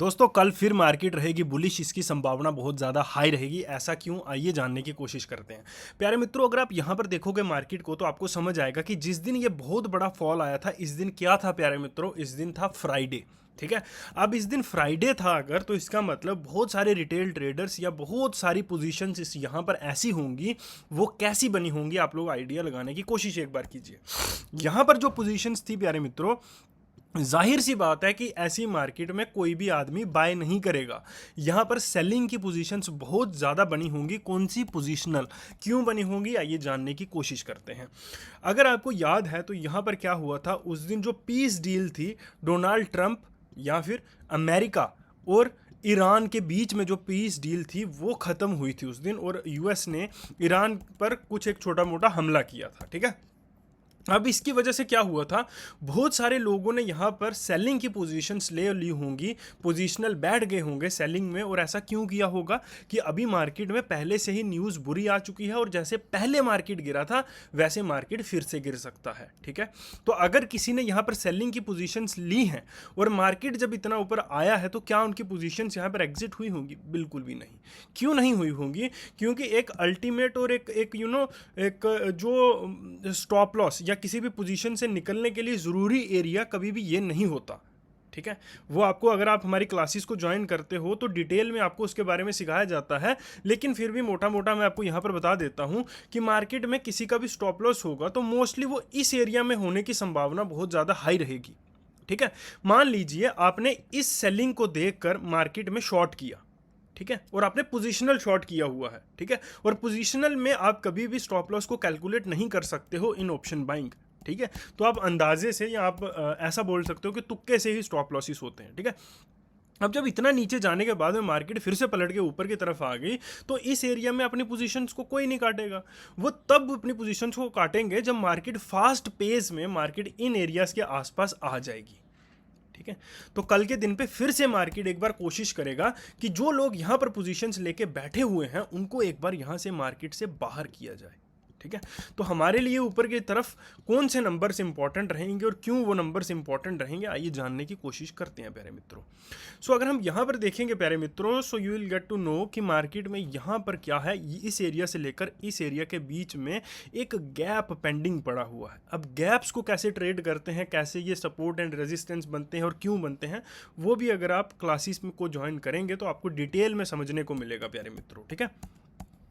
दोस्तों कल फिर मार्केट रहेगी बुलिश, इसकी संभावना बहुत ज़्यादा हाई रहेगी। ऐसा क्यों, आइए जानने की कोशिश करते हैं। प्यारे मित्रों, अगर आप यहाँ पर देखोगे मार्केट को तो आपको समझ आएगा कि जिस दिन ये बहुत बड़ा फॉल आया था, इस दिन क्या था प्यारे मित्रों, इस दिन था फ्राइडे। ठीक है, अब इस दिन फ्राइडे था अगर, तो इसका मतलब बहुत सारे रिटेल ट्रेडर्स या बहुत सारी पोजीशंस इस यहाँ पर ऐसी होंगी। वो कैसी बनी होंगी, आप लोग आइडिया लगाने की कोशिश एक बार कीजिए। यहाँ पर जो पोजीशंस थी प्यारे मित्रों, जाहिर सी बात है कि ऐसी मार्केट में कोई भी आदमी बाय नहीं करेगा। यहां पर सेलिंग की पोजीशंस बहुत ज़्यादा बनी होंगी। कौन सी पोजीशनल, क्यों बनी होंगी, आइए जानने की कोशिश करते हैं। अगर आपको याद है तो यहां पर क्या हुआ था उस दिन, जो पीस डील थी डोनाल्ड ट्रंप या फिर अमेरिका और ईरान के बीच में, जो पीस डील थी वो ख़त्म हुई थी उस दिन, और यूएस ने ईरान पर कुछ एक छोटा मोटा हमला किया था। ठीक है, अब इसकी वजह से क्या हुआ था, बहुत सारे लोगों ने यहाँ पर सेलिंग की पोजीशंस ले ली होंगी, पोजीशनल बैठ गए होंगे सेलिंग में। और ऐसा क्यों किया होगा कि अभी मार्केट में पहले से ही न्यूज़ बुरी आ चुकी है, और जैसे पहले मार्केट गिरा था वैसे मार्केट फिर से गिर सकता है। ठीक है, तो अगर किसी ने यहाँ पर सेलिंग की पोजीशंस ली हैं और मार्केट जब इतना ऊपर आया है, तो क्या उनकी पोजीशंस यहाँ पर एग्जिट हुई होंगी? बिल्कुल भी नहीं। क्यों नहीं हुई होंगी? क्योंकि एक अल्टीमेट और एक एक जो स्टॉप लॉस या किसी भी पोजीशन से निकलने के लिए ज़रूरी एरिया कभी भी ये नहीं होता। ठीक है, वो आपको, अगर आप हमारी क्लासेस को ज्वाइन करते हो तो डिटेल में आपको उसके बारे में सिखाया जाता है, लेकिन फिर भी मोटा मोटा मैं आपको यहाँ पर बता देता हूँ कि मार्केट में किसी का भी स्टॉप लॉस होगा तो मोस्टली वो इस एरिया में होने की संभावना बहुत ज़्यादा हाई रहेगी। ठीक है, मान लीजिए आपने इस सेलिंग को देखकर मार्केट में शॉर्ट किया, ठीक है, और आपने पोजीशनल शॉर्ट किया हुआ है। ठीक है, और पोजीशनल में आप कभी भी स्टॉप लॉस को कैलकुलेट नहीं कर सकते हो इन ऑप्शन बाइंग। ठीक है, तो आप अंदाजे से या आप ऐसा बोल सकते हो कि तुक्के से ही स्टॉप लॉसेस होते हैं। ठीक है, अब जब इतना नीचे जाने के बाद में मार्केट फिर से पलट के ऊपर की तरफ आ गई, तो इस एरिया में अपनी पोजीशंस को कोई नहीं काटेगा। वो तब अपनी पोजीशंस को काटेंगे जब मार्केट फास्ट पेस में मार्केट इन एरियाज के आसपास आ जाएगी। ठीक है, तो कल के दिन पे फिर से मार्केट एक बार कोशिश करेगा कि जो लोग यहां पर पोजीशंस लेके बैठे हुए हैं उनको एक बार यहां से मार्केट से बाहर किया जाए। ठीक है, तो हमारे लिए ऊपर की तरफ कौन से नंबर्स इंपॉर्टेंट रहेंगे और क्यों वो नंबर्स इंपॉर्टेंट रहेंगे, आइए जानने की कोशिश करते हैं प्यारे मित्रों। सो अगर हम यहाँ पर देखेंगे प्यारे मित्रों, so you will get to know कि मार्केट में यहाँ पर क्या है। इस एरिया से लेकर इस एरिया के बीच में एक गैप पेंडिंग पड़ा हुआ है। अब गैप्स को कैसे ट्रेड करते हैं, कैसे ये सपोर्ट एंड रेजिस्टेंस बनते हैं और क्यों बनते हैं, वो भी अगर आप क्लासेस में को ज्वाइन करेंगे तो आपको डिटेल में समझने को मिलेगा प्यारे मित्रों। ठीक है,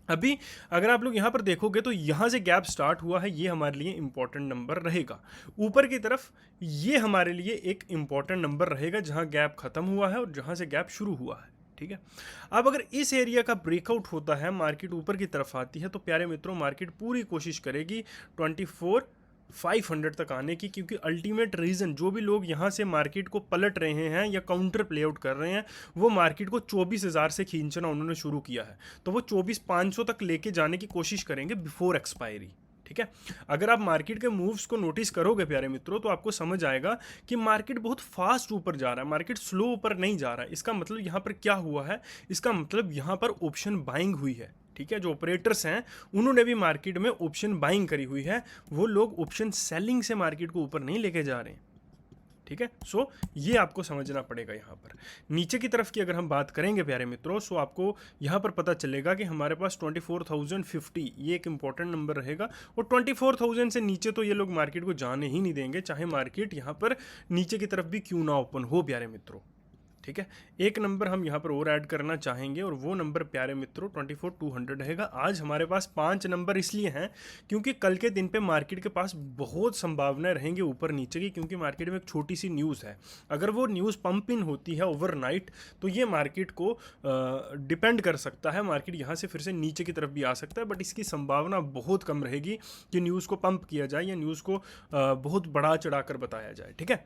अभी अगर आप लोग यहाँ पर देखोगे तो यहाँ से गैप स्टार्ट हुआ है, ये हमारे लिए इंपॉर्टेंट नंबर रहेगा। ऊपर की तरफ ये हमारे लिए एक इंपॉर्टेंट नंबर रहेगा जहाँ गैप खत्म हुआ है और जहाँ से गैप शुरू हुआ है। ठीक है, अब अगर इस एरिया का ब्रेकआउट होता है, मार्केट ऊपर की तरफ आती है, तो प्यारे मित्रों मार्केट पूरी कोशिश करेगी 24,500 तक आने की, क्योंकि अल्टीमेट रीज़न जो भी लोग यहाँ से मार्केट को पलट रहे हैं या काउंटर प्ले आउट कर रहे हैं, वो मार्केट को 24,000 से खींचना उन्होंने शुरू किया है, तो वो 24,500 तक लेके जाने की कोशिश करेंगे बिफोर एक्सपायरी। ठीक है, अगर आप मार्केट के मूव्स को नोटिस करोगे प्यारे मित्रों तो आपको समझ आएगा कि मार्केट बहुत फास्ट ऊपर जा रहा है, मार्केट स्लो ऊपर नहीं जा रहा है। इसका मतलब यहाँ पर क्या हुआ है, इसका मतलब यहाँ पर ऑप्शन बाइंग हुई है। ठीक है, जो ऑपरेटर्स हैं उन्होंने भी मार्केट में ऑप्शन बाइंग करी हुई है, वो लोग ऑप्शन सेलिंग से मार्केट को ऊपर नहीं लेके जा रहे हैं। ठीक है, सो ये आपको समझना पड़ेगा। यहाँ पर नीचे की तरफ की अगर हम बात करेंगे प्यारे मित्रों, सो आपको यहाँ पर पता चलेगा कि हमारे पास 24,050 ये एक इंपॉर्टेंट नंबर रहेगा, और 24,000 से नीचे तो ये लोग मार्केट को जाने ही नहीं देंगे, चाहे मार्केट यहाँ पर नीचे की तरफ भी क्यों ना ओपन हो प्यारे मित्रों। ठीक है, एक नंबर हम यहाँ पर और ऐड करना चाहेंगे, और वो नंबर प्यारे मित्रों 24,200 रहेगा। आज हमारे पास 5 नंबर इसलिए हैं क्योंकि कल के दिन पे मार्केट के पास बहुत संभावनाएं रहेंगी ऊपर नीचे की, क्योंकि मार्केट में एक छोटी सी न्यूज़ है। अगर वो न्यूज़ पंप इन होती है ओवरनाइट तो ये मार्केट को डिपेंड कर सकता है, मार्केट यहाँ से फिर से नीचे की तरफ भी आ सकता है, बट इसकी संभावना बहुत कम रहेगी कि न्यूज़ को पंप किया जाए या न्यूज़ को बहुत बढ़ा चढ़ा कर बताया जाए। ठीक है,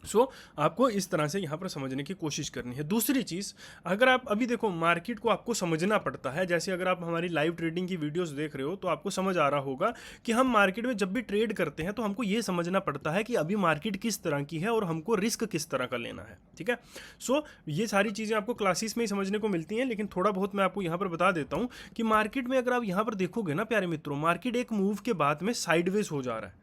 सो आपको इस तरह से यहाँ पर समझने की कोशिश करनी है। दूसरी चीज़, अगर आप अभी देखो मार्केट को आपको समझना पड़ता है, जैसे अगर आप हमारी लाइव ट्रेडिंग की वीडियोस देख रहे हो तो आपको समझ आ रहा होगा कि हम मार्केट में जब भी ट्रेड करते हैं तो हमको ये समझना पड़ता है कि अभी मार्केट किस तरह की है और हमको रिस्क किस तरह का लेना है। ठीक है, सो ये सारी चीज़ें आपको क्लासेस में ही समझने को मिलती हैं, लेकिन थोड़ा बहुत मैं आपको यहाँ पर बता देता हूँ कि मार्केट में अगर आप यहाँ पर देखोगे ना प्यारे मित्रों, मार्केट एक मूव के बाद में साइडवेज हो जा रहा है।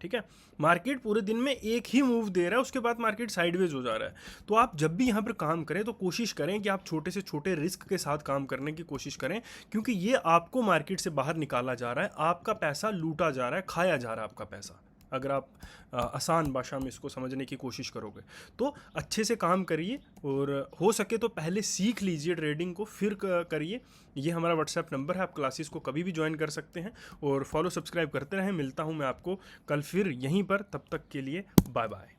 ठीक है। मार्केट पूरे दिन में एक ही मूव दे रहा है, उसके बाद मार्केट साइडवेज हो जा रहा है। तो आप जब भी यहाँ पर काम करें तो कोशिश करें कि आप छोटे से छोटे रिस्क के साथ काम करने की कोशिश करें, क्योंकि ये आपको मार्केट से बाहर निकाला जा रहा है, आपका पैसा लूटा जा रहा है, खाया जा रहा है आपका पैसा। अगर आप आसान भाषा में इसको समझने की कोशिश करोगे तो अच्छे से काम करिए, और हो सके तो पहले सीख लीजिए ट्रेडिंग को, फिर करिए। ये हमारा व्हाट्सएप नंबर है, आप क्लासेस को कभी भी ज्वाइन कर सकते हैं, और फॉलो सब्सक्राइब करते रहें। मिलता हूँ मैं आपको कल फिर यहीं पर, तब तक के लिए बाय बाय।